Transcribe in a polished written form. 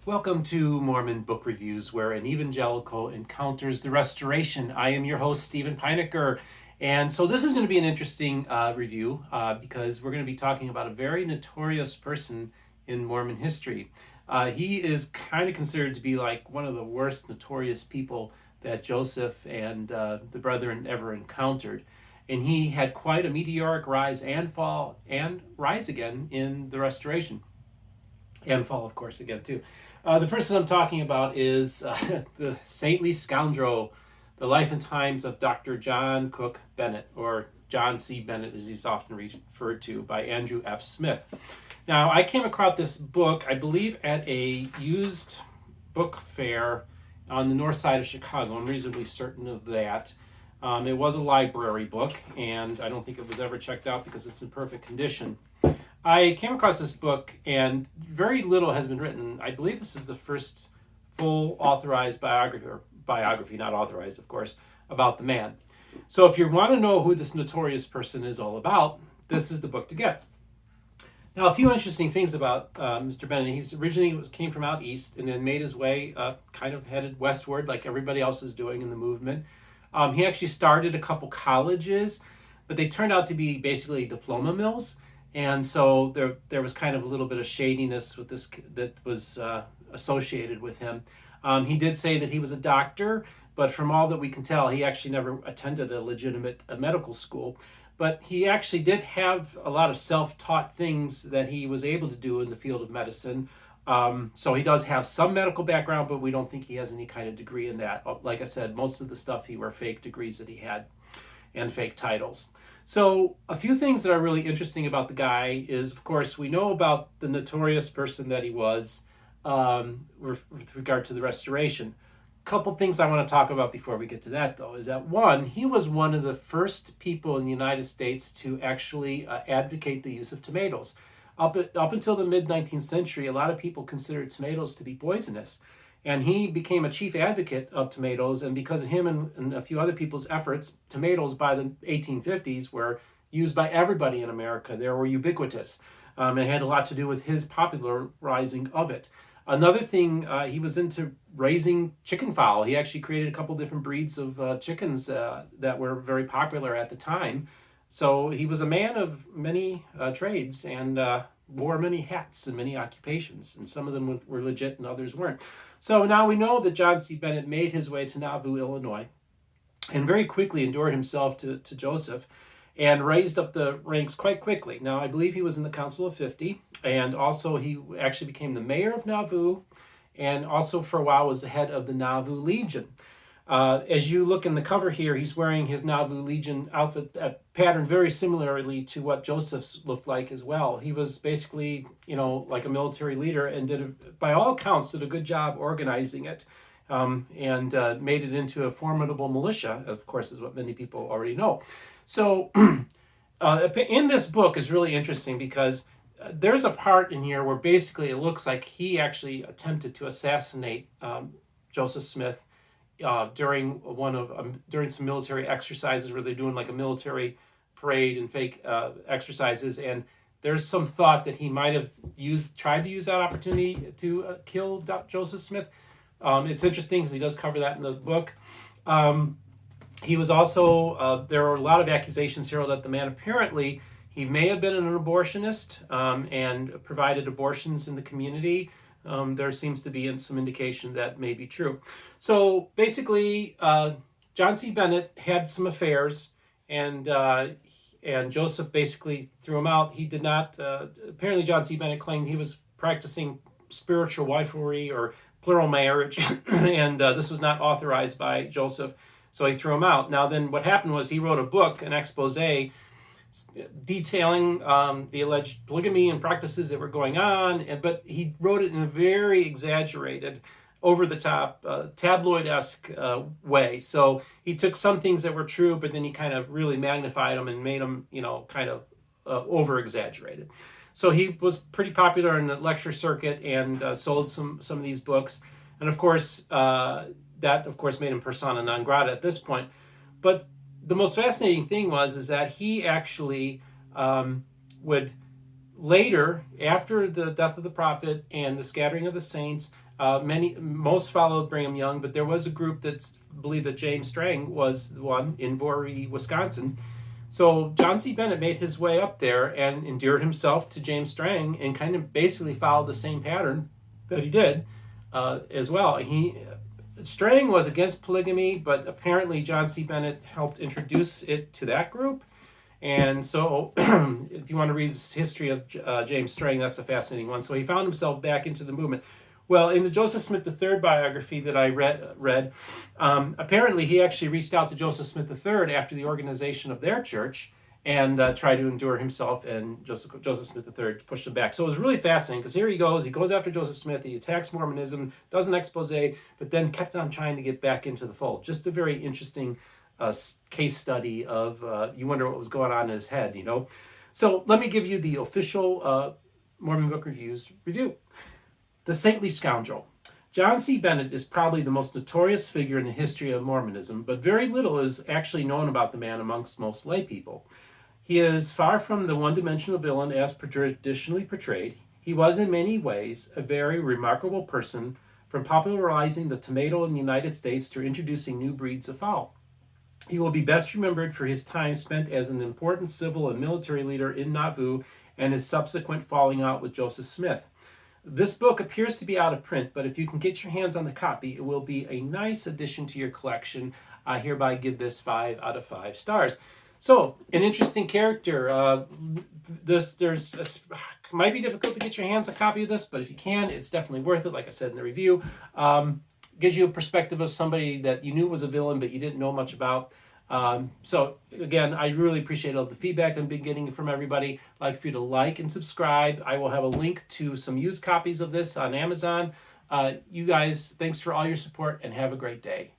Welcome to Mormon Book Reviews, where an evangelical encounters the restoration. I am your host, Steven Pynakker. And so this is going to be an interesting review because we're going to be talking about a very notorious person in Mormon history. He is kind of considered to be like one of the worst notorious people that Joseph and the brethren ever encountered. And he had quite a meteoric rise and fall and rise again in the restoration. And fall, of course, again, too. The person I'm talking about is the saintly scoundrel, the life and times of Dr. John Cook Bennett, or John C. Bennett, as he's often referred to, by Andrew F. Smith. Now, I came across this book, I believe, at a used book fair on the north side of Chicago. I'm reasonably certain of that. It was a library book, and I don't think it was ever checked out because it's in perfect condition. I came across this book, and very little has been written. I believe this is the first full authorized biography, not authorized, of course, about the man. So if you want to know who this notorious person is all about, this is the book to get. Now, a few interesting things about Mr. Bennett. He's originally came from out east and then made his way kind of headed westward like everybody else was doing in the movement. He actually started a couple colleges, but they turned out to be basically diploma mills. And so there was kind of a little bit of shadiness with this that was associated with him. He did say that he was a doctor, but from all that we can tell, he actually never attended a legitimate medical school. But he actually did have a lot of self-taught things that he was able to do in the field of medicine. So he does have some medical background, but we don't think he has any kind of degree in that. Like I said, most of the stuff were fake degrees that he had and fake titles. So a few things that are really interesting about the guy is, of course, we know about the notorious person that he was with regard to the restoration. A couple things I want to talk about before we get to that, though, is that one, he was one of the first people in the United States to actually advocate the use of tomatoes. Up until the mid-19th century, a lot of people considered tomatoes to be poisonous. And he became a chief advocate of tomatoes, and because of him and a few other people's efforts, tomatoes by the 1850s were used by everybody in America. They were ubiquitous. It had a lot to do with his popularizing of it. Another thing, he was into raising chicken fowl. He actually created a couple different breeds of chickens that were very popular at the time. So he was a man of many trades and wore many hats and many occupations, and some of them were legit and others weren't. So now we know that John C. Bennett made his way to Nauvoo, Illinois, and very quickly endured himself to Joseph and raised up the ranks quite quickly. Now, I believe he was in the Council of 50, and also he actually became the mayor of Nauvoo, and also for a while was the head of the Nauvoo Legion. As you look in the cover here, he's wearing his Nauvoo Legion outfit patterned very similarly to what Joseph's looked like as well. He was basically, like a military leader and by all accounts, did a good job organizing it and made it into a formidable militia, of course, is what many people already know. So in this book is really interesting because there's a part in here where basically it looks like he actually attempted to assassinate Joseph Smith during some military exercises where they're doing like a military parade and fake exercises, and there's some thought that he might have tried to use that opportunity to kill Joseph Smith. It's interesting because he does cover that in the book. He was also there are a lot of accusations here that the man apparently he may have been an abortionist and provided abortions in the community. There seems to be some indication that may be true. So basically, John C. Bennett had some affairs, and Joseph basically threw him out. He did not. Apparently, John C. Bennett claimed he was practicing spiritual wifery or plural marriage, and this was not authorized by Joseph, so he threw him out. Now, then what happened was he wrote a book, an expose, detailing the alleged polygamy and practices that were going on, but he wrote it in a very exaggerated, over-the-top, tabloid-esque way. So he took some things that were true, but then he kind of really magnified them and made them, kind of over-exaggerated. So he was pretty popular in the lecture circuit and sold some of these books. And of course, that of course made him persona non grata at this point. But the most fascinating thing is that he actually would later, after the death of the prophet and the scattering of the saints, most followed Brigham Young, but there was a group that believed that James Stang was the one in Voorhees, Wisconsin. So John C. Bennett made his way up there and endeared himself to James Stang and kind of basically followed the same pattern that he did as well. Stang was against polygamy, but apparently John C. Bennett helped introduce it to that group. And so if you want to read the history of James Stang, that's a fascinating one. So he found himself back into the movement. Well, in the Joseph Smith III biography that I read, apparently he actually reached out to Joseph Smith III after the organization of their church and tried to endure himself, and Joseph Smith III pushed him back. So it was really fascinating because here he goes after Joseph Smith, he attacks Mormonism, does an expose, but then kept on trying to get back into the fold. Just a very interesting case study of, you wonder what was going on in his head, you know. So let me give you the official Mormon Book Reviews review. The Saintly Scoundrel. John C. Bennett is probably the most notorious figure in the history of Mormonism, but very little is actually known about the man amongst most lay people. He is far from the one-dimensional villain as traditionally portrayed. He was in many ways a very remarkable person, from popularizing the tomato in the United States to introducing new breeds of fowl. He will be best remembered for his time spent as an important civil and military leader in Nauvoo and his subsequent falling out with Joseph Smith. This book appears to be out of print, but if you can get your hands on the copy, it will be a nice addition to your collection. I hereby give this 5 out of 5 stars. So, an interesting character. It might be difficult to get your hands on a copy of this, but if you can, it's definitely worth it. Like I said in the review, gives you a perspective of somebody that you knew was a villain, but you didn't know much about. So again, I really appreciate all the feedback I've been getting from everybody. I'd like for you to like and subscribe. I will have a link to some used copies of this on Amazon. You guys, thanks for all your support and have a great day.